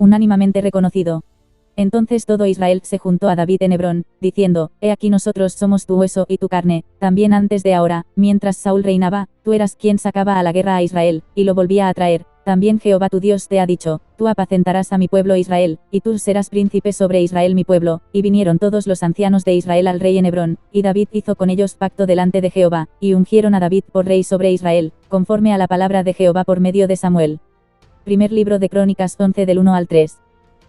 unánimemente reconocido. Entonces todo Israel se juntó a David en Hebrón, diciendo, He aquí nosotros somos tu hueso y tu carne. También antes de ahora, mientras Saúl reinaba, tú eras quien sacaba a la guerra a Israel, y lo volvía a traer. También Jehová tu Dios te ha dicho, tú apacentarás a mi pueblo Israel, y tú serás príncipe sobre Israel mi pueblo. Y vinieron todos los ancianos de Israel al rey en Hebrón, y David hizo con ellos pacto delante de Jehová, y ungieron a David por rey sobre Israel, conforme a la palabra de Jehová por medio de Samuel. Primer libro de Crónicas 11 del 1 al 3.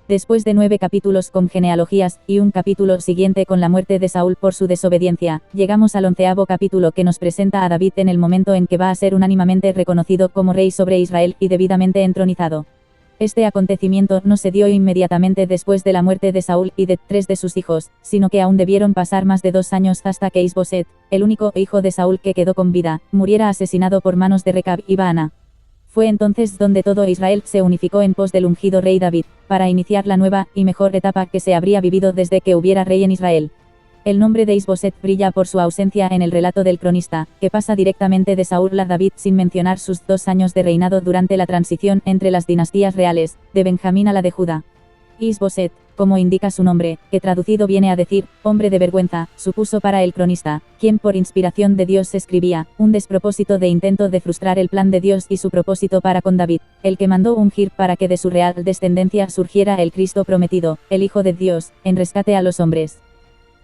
Después de 9 capítulos con genealogías, y un capítulo siguiente con la muerte de Saúl por su desobediencia, llegamos al 11º capítulo que nos presenta a David en el momento en que va a ser unánimemente reconocido como rey sobre Israel y debidamente entronizado. Este acontecimiento no se dio inmediatamente después de la muerte de Saúl y de 3 de sus hijos, sino que aún debieron pasar más de 2 años hasta que Is-Boset, el único hijo de Saúl que quedó con vida, muriera asesinado por manos de Recab y Baana. Fue entonces donde todo Israel se unificó en pos del ungido rey David, para iniciar la nueva y mejor etapa que se habría vivido desde que hubiera rey en Israel. El nombre de Is-Boset brilla por su ausencia en el relato del cronista, que pasa directamente de Saúl a David sin mencionar sus 2 años de reinado durante la transición entre las dinastías reales, de Benjamín a la de Judá. Is-Boset, como indica su nombre, que traducido viene a decir, hombre de vergüenza, supuso para el cronista, quien por inspiración de Dios escribía, un despropósito de intento de frustrar el plan de Dios y su propósito para con David, el que mandó ungir para que de su real descendencia surgiera el Cristo prometido, el Hijo de Dios, en rescate a los hombres.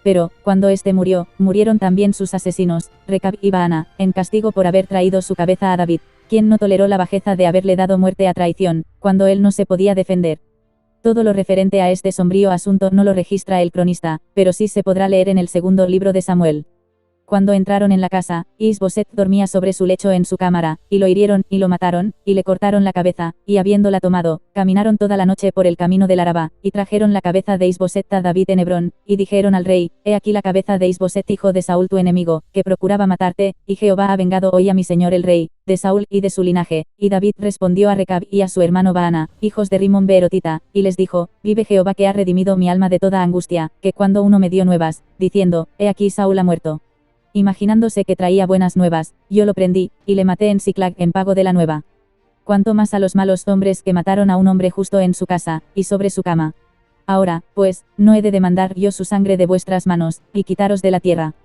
Pero, cuando éste murió, murieron también sus asesinos, Recab y Baana, en castigo por haber traído su cabeza a David, quien no toleró la bajeza de haberle dado muerte a traición, cuando él no se podía defender. Todo lo referente a este sombrío asunto no lo registra el cronista, pero sí se podrá leer en el segundo libro de Samuel. Cuando entraron en la casa, Is-Boset dormía sobre su lecho en su cámara, y lo hirieron, y lo mataron, y le cortaron la cabeza, y habiéndola tomado, caminaron toda la noche por el camino del Arabá, y trajeron la cabeza de Is-Boset a David en Hebrón, y dijeron al rey, He aquí la cabeza de Is-Boset hijo de Saúl tu enemigo, que procuraba matarte, y Jehová ha vengado hoy a mi señor el rey, de Saúl y de su linaje. Y David respondió a Recab y a su hermano Baana, hijos de Rimón Beerotita, y les dijo, Vive Jehová que ha redimido mi alma de toda angustia, que cuando uno me dio nuevas, diciendo, He aquí Saúl ha muerto. Imaginándose que traía buenas nuevas, yo lo prendí, y le maté en Siclag en pago de la nueva. Cuanto más a los malos hombres que mataron a un hombre justo en su casa, y sobre su cama. Ahora, pues, no he de demandar yo su sangre de vuestras manos, y quitaros de la tierra.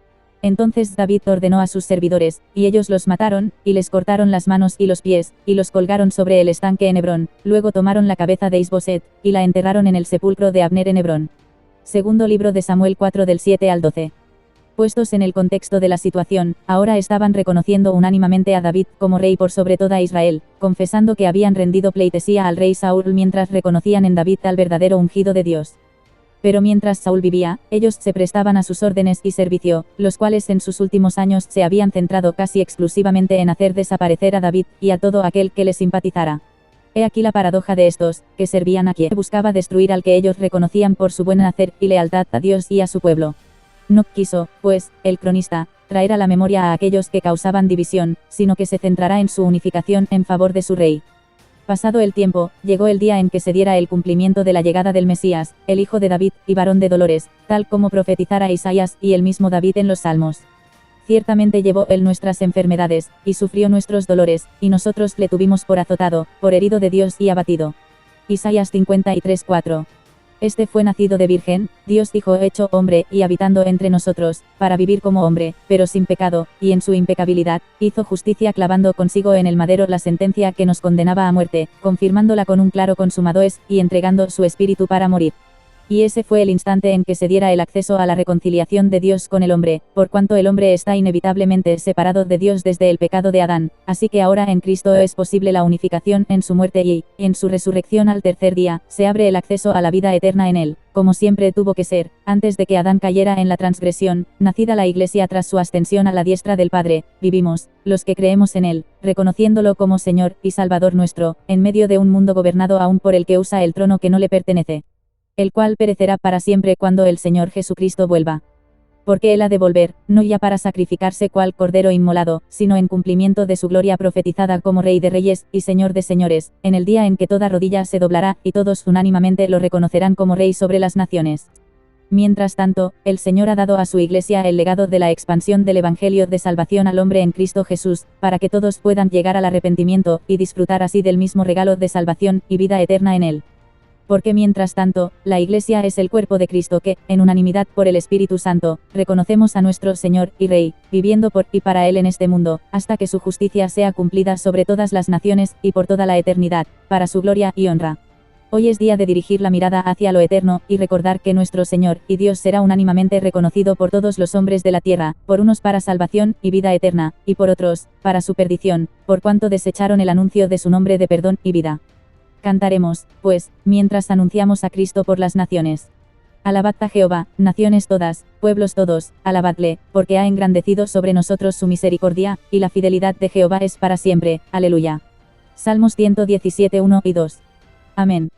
Entonces David ordenó a sus servidores, y ellos los mataron, y les cortaron las manos y los pies, y los colgaron sobre el estanque en Hebrón. Luego tomaron la cabeza de Is-Boset, y la enterraron en el sepulcro de Abner en Hebrón. Segundo libro de Samuel 4 del 7 al 12. Puestos en el contexto de la situación, ahora estaban reconociendo unánimemente a David como rey por sobre toda Israel, confesando que habían rendido pleitesía al rey Saúl mientras reconocían en David al verdadero ungido de Dios. Pero mientras Saúl vivía, ellos se prestaban a sus órdenes y servicio, los cuales en sus últimos años se habían centrado casi exclusivamente en hacer desaparecer a David y a todo aquel que le simpatizara. He aquí la paradoja de estos, que servían a quien buscaba destruir al que ellos reconocían por su buen hacer y lealtad a Dios y a su pueblo. No quiso, pues, el cronista, traer a la memoria a aquellos que causaban división, sino que se centrará en su unificación en favor de su rey. Pasado el tiempo, llegó el día en que se diera el cumplimiento de la llegada del Mesías, el hijo de David, y varón de dolores, tal como profetizara Isaías y el mismo David en los Salmos. Ciertamente llevó él nuestras enfermedades, y sufrió nuestros dolores, y nosotros le tuvimos por azotado, por herido de Dios y abatido. Isaías 53:4. Este fue nacido de virgen, Dios hijo hecho hombre, y habitando entre nosotros, para vivir como hombre, pero sin pecado, y en su impecabilidad, hizo justicia clavando consigo en el madero la sentencia que nos condenaba a muerte, confirmándola con un claro consumado es, y entregando su espíritu para morir. Y ese fue el instante en que se diera el acceso a la reconciliación de Dios con el hombre, por cuanto el hombre está inevitablemente separado de Dios desde el pecado de Adán, así que ahora en Cristo es posible la unificación en su muerte y, en su resurrección al tercer día, se abre el acceso a la vida eterna en él, como siempre tuvo que ser, antes de que Adán cayera en la transgresión, nacida la Iglesia tras su ascensión a la diestra del Padre, vivimos, los que creemos en él, reconociéndolo como Señor y Salvador nuestro, en medio de un mundo gobernado aún por el que usa el trono que no le pertenece, el cual perecerá para siempre cuando el Señor Jesucristo vuelva. Porque él ha de volver, no ya para sacrificarse cual cordero inmolado, sino en cumplimiento de su gloria profetizada como Rey de Reyes, y Señor de Señores, en el día en que toda rodilla se doblará, y todos unánimemente lo reconocerán como Rey sobre las naciones. Mientras tanto, el Señor ha dado a su Iglesia el legado de la expansión del Evangelio de salvación al hombre en Cristo Jesús, para que todos puedan llegar al arrepentimiento, y disfrutar así del mismo regalo de salvación, y vida eterna en él. Porque mientras tanto, la Iglesia es el cuerpo de Cristo que, en unanimidad por el Espíritu Santo, reconocemos a nuestro Señor y Rey, viviendo por y para Él en este mundo, hasta que su justicia sea cumplida sobre todas las naciones, y por toda la eternidad, para su gloria y honra. Hoy es día de dirigir la mirada hacia lo eterno, y recordar que nuestro Señor y Dios será unánimemente reconocido por todos los hombres de la tierra, por unos para salvación y vida eterna, y por otros, para su perdición, por cuanto desecharon el anuncio de su nombre de perdón y vida. Cantaremos, pues, mientras anunciamos a Cristo por las naciones. Alabad a Jehová, naciones todas, pueblos todos, alabadle, porque ha engrandecido sobre nosotros su misericordia, y la fidelidad de Jehová es para siempre. Aleluya. Salmos 117, 1 y 2. Amén.